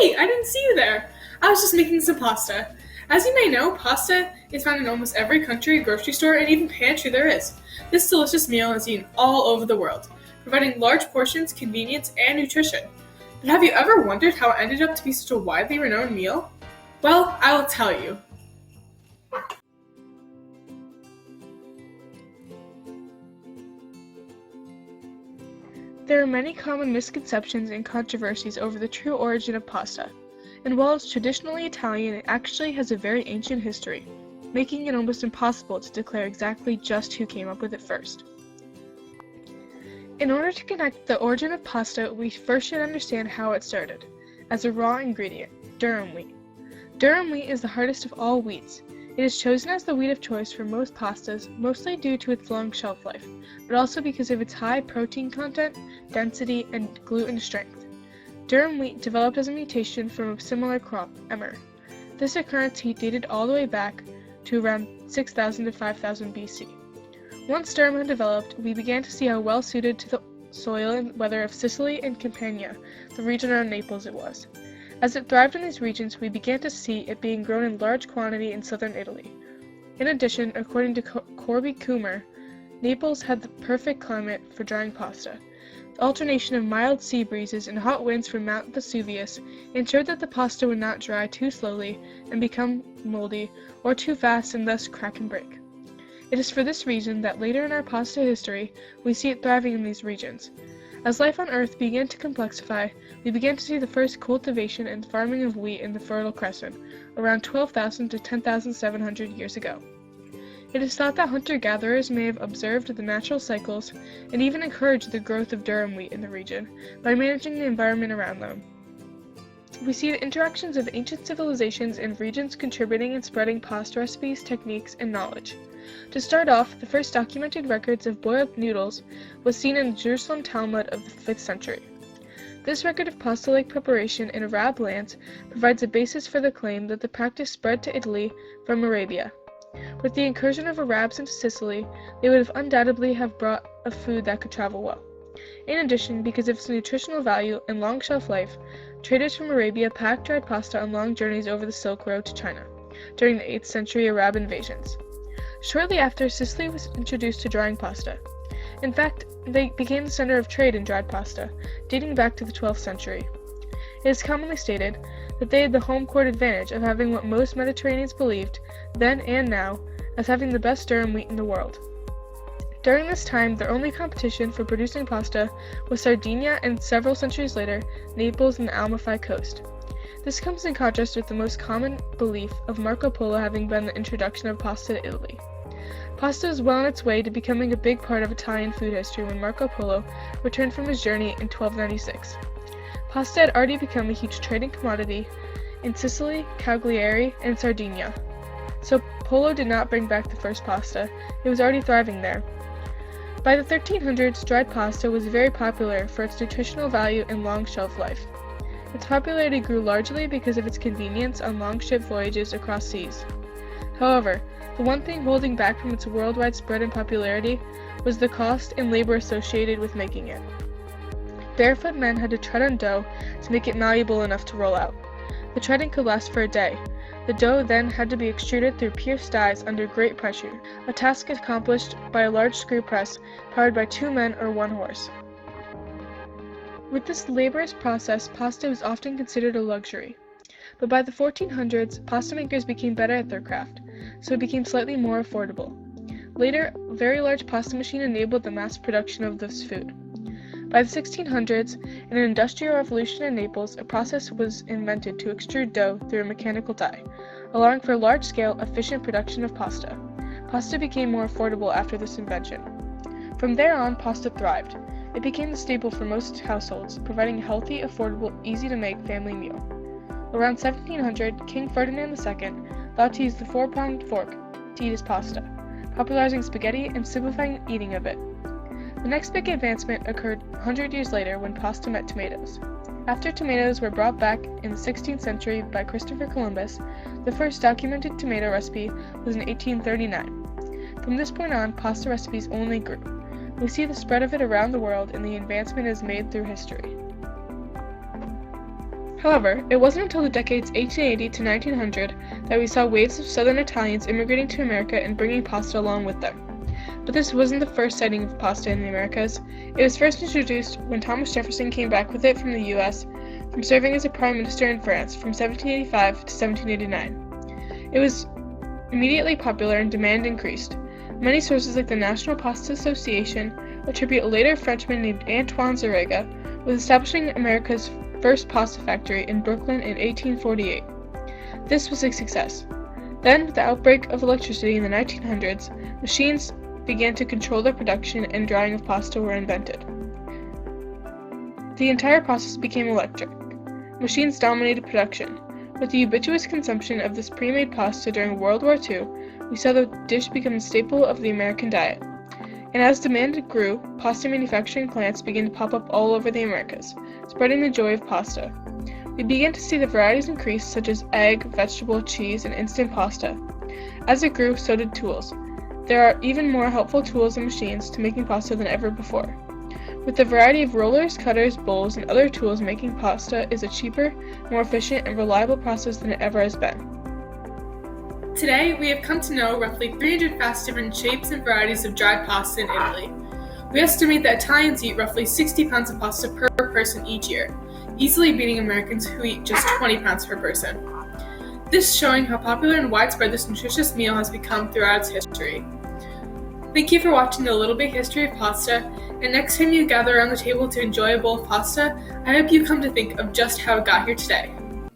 Hey, I didn't see you there. I was just making some pasta. As you may know, pasta is found in almost every country, grocery store, and even pantry there is. This delicious meal is eaten all over the world, providing large portions, convenience, and nutrition. But have you ever wondered how it ended up to be such a widely renowned meal? Well, I will tell you. There are many common misconceptions and controversies over the true origin of pasta, and while it's traditionally Italian, it actually has a very ancient history, making it almost impossible to declare exactly just who came up with it first. In order to connect the origin of pasta, we first should understand how it started, as a raw ingredient, durum wheat. Durum wheat is the hardest of all wheats. It is chosen as the wheat of choice for most pastas, mostly due to its long shelf life, but also because of its high protein content, density, and gluten strength. Durum wheat developed as a mutation from a similar crop, emmer. This occurrence dated all the way back to around 6000 to 5000 BC. Once durum had developed, we began to see how well suited to the soil and weather of Sicily and Campania, the region around Naples it was. As it thrived in these regions, we began to see it being grown in large quantity in southern Italy. In addition, according to Corby Kummer, Naples had the perfect climate for drying pasta. The alternation of mild sea breezes and hot winds from Mount Vesuvius ensured that the pasta would not dry too slowly and become moldy, or too fast and thus crack and break. It is for this reason that later in our pasta history, we see it thriving in these regions. As life on Earth began to complexify, we began to see the first cultivation and farming of wheat in the Fertile Crescent, around 12,000 to 10,700 years ago. It is thought that hunter-gatherers may have observed the natural cycles and even encouraged the growth of durum wheat in the region by managing the environment around them. We see the interactions of ancient civilizations and regions contributing and spreading pasta recipes, techniques, and knowledge. To start off, the first documented records of boiled noodles was seen in the Jerusalem Talmud of the 5th century. This record of pasta-like preparation in Arab lands provides a basis for the claim that the practice spread to Italy from Arabia. With the incursion of Arabs into Sicily, they would have undoubtedly have brought a food that could travel well. In addition, because of its nutritional value and long shelf life, traders from Arabia packed dried pasta on long journeys over the Silk Road to China during the 8th century Arab invasions. Shortly after, Sicily was introduced to drying pasta. In fact, they became the center of trade in dried pasta, dating back to the 12th century. It is commonly stated that they had the home court advantage of having what most Mediterraneans believed, then and now, as having the best durum wheat in the world. During this time, their only competition for producing pasta was Sardinia, and several centuries later, Naples and the Amalfi Coast. This comes in contrast with the most common belief of Marco Polo having been the introduction of pasta to Italy. Pasta was well on its way to becoming a big part of Italian food history when Marco Polo returned from his journey in 1296. Pasta had already become a huge trading commodity in Sicily, Cagliari, and Sardinia. So Polo did not bring back the first pasta, it was already thriving there. By the 1300s, dried pasta was very popular for its nutritional value and long shelf life. Its popularity grew largely because of its convenience on long ship voyages across seas. However, the one thing holding back from its worldwide spread and popularity was the cost and labor associated with making it. Barefoot men had to tread on dough to make it malleable enough to roll out. The treading could last for a day. The dough then had to be extruded through pierced dies under great pressure, a task accomplished by a large screw press powered by 2 men or 1 horse. With this laborious process, pasta was often considered a luxury. But by the 1400s, pasta makers became better at their craft, so it became slightly more affordable. Later, a very large pasta machine enabled the mass production of this food. By the 1600s, in an industrial revolution in Naples, a process was invented to extrude dough through a mechanical die, allowing for large-scale, efficient production of pasta. Pasta became more affordable after this invention. From there on, pasta thrived. It became the staple for most households, providing a healthy, affordable, easy-to-make family meal. Around 1700, King Ferdinand II thought to use the 4-pronged fork to eat his pasta, popularizing spaghetti and simplifying the eating of it. The next big advancement occurred 100 years later when pasta met tomatoes. After tomatoes were brought back in the 16th century by Christopher Columbus, the first documented tomato recipe was in 1839. From this point on, pasta recipes only grew. We see the spread of it around the world and the advancement it has made through history. However, it wasn't until the decades 1880 to 1900 that we saw waves of Southern Italians immigrating to America and bringing pasta along with them. But this wasn't the first sighting of pasta in the Americas. It was first introduced when Thomas Jefferson came back with it from the U.S. from serving as a prime minister in France from 1785 to 1789. It was immediately popular and demand increased. Many sources like the National Pasta Association attribute a later Frenchman named Antoine Zarega with establishing America's first pasta factory in Brooklyn in 1848. This was a success. Then, with the outbreak of electricity in the 1900s, machines began to control the production and drying of pasta were invented. The entire process became electric. Machines dominated production. With the ubiquitous consumption of this pre-made pasta during World War II, we saw the dish become a staple of the American diet. And as demand grew, pasta manufacturing plants began to pop up all over the Americas, spreading the joy of pasta. We began to see the varieties increase, such as egg, vegetable, cheese, and instant pasta. As it grew, so did tools. There are even more helpful tools and machines to making pasta than ever before. With the variety of rollers, cutters, bowls, and other tools, making pasta is a cheaper, more efficient, and reliable process than it ever has been. Today, we have come to know roughly 300 fast different shapes and varieties of dried pasta in Italy. We estimate that Italians eat roughly 60 pounds of pasta per person each year, easily beating Americans who eat just 20 pounds per person. This showing how popular and widespread this nutritious meal has become throughout its history. Thank you for watching the Little Bit History of Pasta, and next time you gather around the table to enjoy a bowl of pasta, I hope you come to think of just how it got here today.